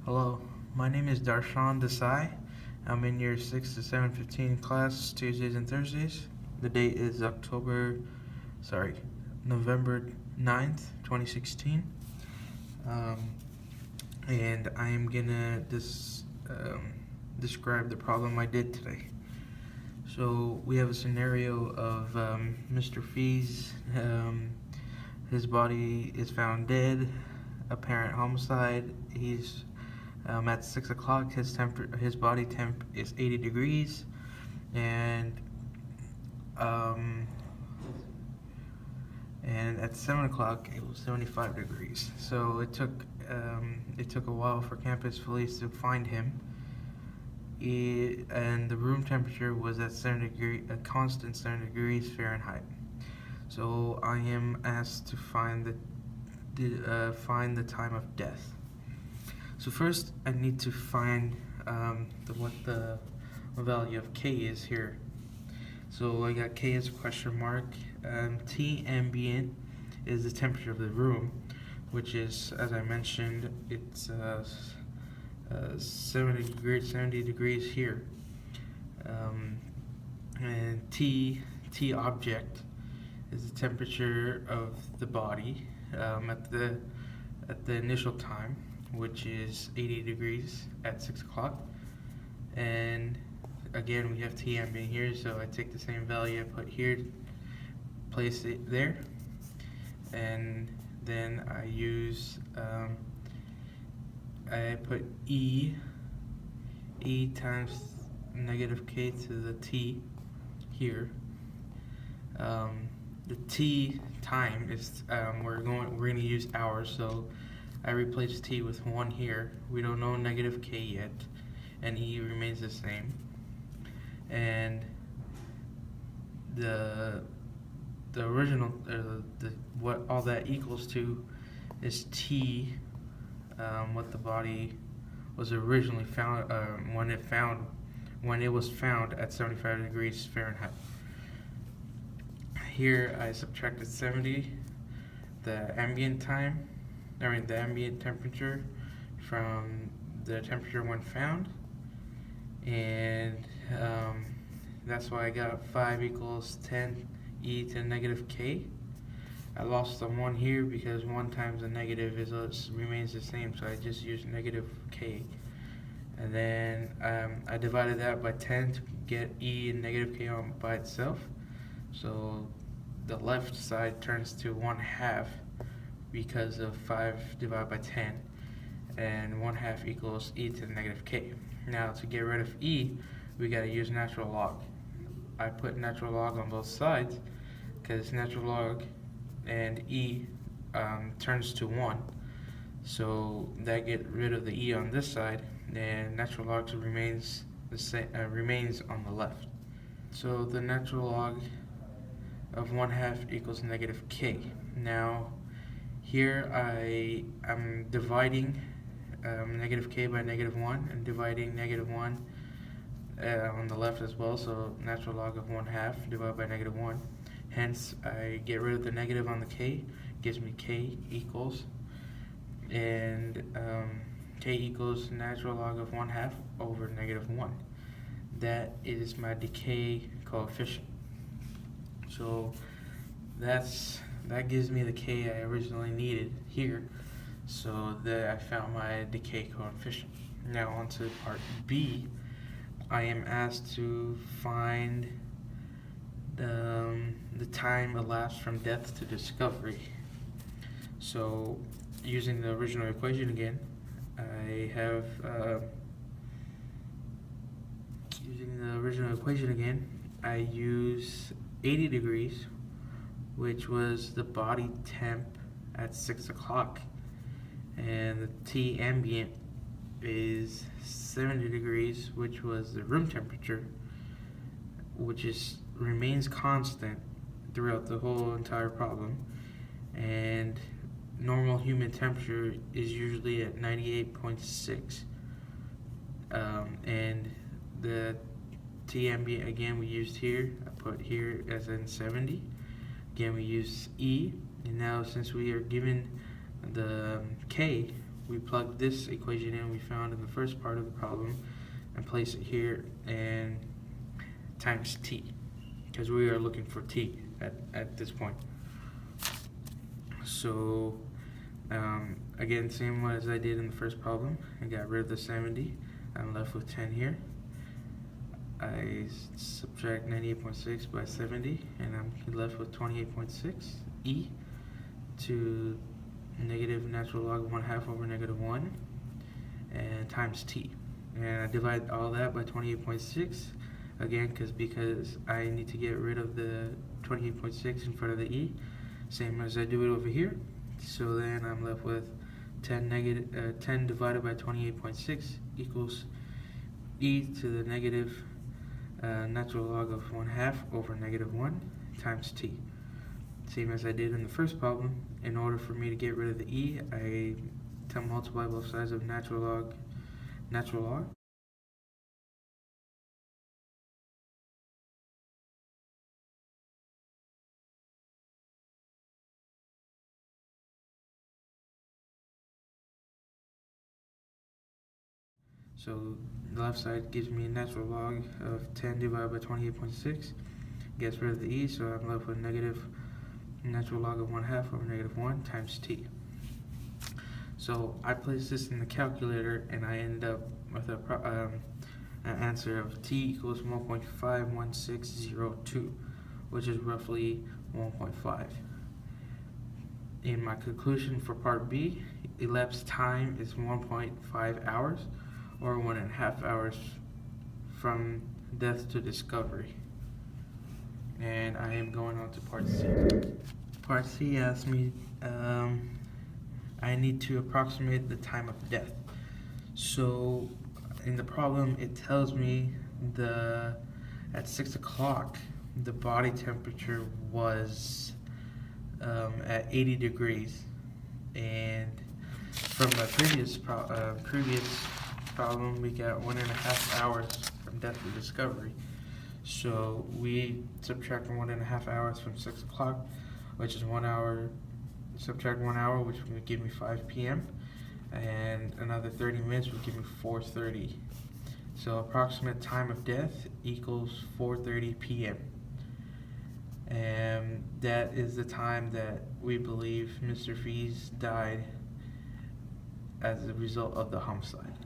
Hello, my name is Darshan Desai. I'm in year 6 to 715 class, Tuesdays and Thursdays. The date is November 9th, 2016. Um, and I am gonna describe the problem I did today. So we have a scenario of Mr. Fies. His body is found dead, apparent homicide. He's at 6 o'clock. His body temp is 80 degrees, and um, and at 7 o'clock it was 75 degrees. So it took a while for campus police to find him. And the room temperature was at a constant 70 degrees Fahrenheit. So I am asked to find the time of death. So first, I need to find what the value of K is here. So I got K as a question mark. T ambient is the temperature of the room, which is, as I mentioned, it's 70 degrees here. And T object is the temperature of the body at the initial time, which is 80 degrees at 6 o'clock. And again, we have T ambient here, so I take the same value I put here, place it there, and then I use I put E times negative K to the T here. The T time is we're gonna use hours, so I replace T with 1 here. We don't know negative K yet, and E remains the same. And the original what all that equals to is T, what the body was originally found when it was found at 75 degrees Fahrenheit. Here I subtracted 70, the ambient temperature from the temperature when found, and that's why I got 5 equals 10 e to negative k. I lost the 1 here because 1 times the negative remains the same, so I just used negative k. And then I divided that by 10 to get e and negative k on by itself. So the left side turns to 1/2 because of 5 divided by 10, and 1/2 equals e to the negative k. Now to get rid of e, we gotta use natural log. I put natural log on both sides because natural log and e turns to 1, so that get rid of the e on this side, and natural log remains the same, remains on the left. So the natural log of 1/2 equals negative k. Now here I am dividing negative k by negative 1 and dividing negative 1 on the left as well, so natural log of 1/2 divided by negative 1. Hence I get rid of the negative on the k, gives me k equals, and k equals natural log of 1/2 over negative 1. That is my decay coefficient. So that gives me the k I originally needed here, so that I found my decay coefficient. Now on to part B. I am asked to find the time elapsed from death to discovery. So using the original equation again, I have I use 80 degrees, which was the body temp at 6 o'clock, and the T ambient is 70 degrees, which was the room temperature, which remains constant throughout the whole entire problem, and normal human temperature is usually at 98.6, and the T ambient again we used here, I put here as in 70. Again we use E, and now since we are given the K, we plug this equation in we found in the first part of the problem and place it here and times t, because we are looking for t at this point. So again, same as I did in the first problem. I got rid of the 70. I'm left with 10 here. I subtract 98.6 by 70, and I'm left with 28.6 e to negative natural log of 1/2 over negative 1 and times t. And I divide all that by 28.6 again because I need to get rid of the 28.6 in front of the e, same as I do it over here. So then I'm left with 10 divided by 28.6 equals e to the negative natural log of 1/2 over negative 1 times t. Same as I did in the first problem. In order for me to get rid of the e, I multiply both sides of natural log. So the left side gives me a natural log of 10 divided by 28.6. Gets rid of the e, so I'm left with negative natural log of 1/2 over negative 1 times t. So I placed this in the calculator and I ended up with an answer of t equals 1.51602, which is roughly 1.5. In my conclusion for part B, elapsed time is 1.5 hours, or 1.5 hours from death to discovery. And I am going on to part C. Part C asks me, I need to approximate the time of death. So in the problem, it tells me at 6 o'clock, the body temperature was at 80 degrees. And from my previous problem, we got 1.5 hours from death to discovery. So we subtract 1.5 hours from 6 o'clock, which is 1 hour. Subtract 1 hour, which would give me 5 p.m. and another 30 minutes would give me 4:30. So approximate time of death equals 4:30 p.m. And that is the time that we believe Mr. Fies died as a result of the homicide.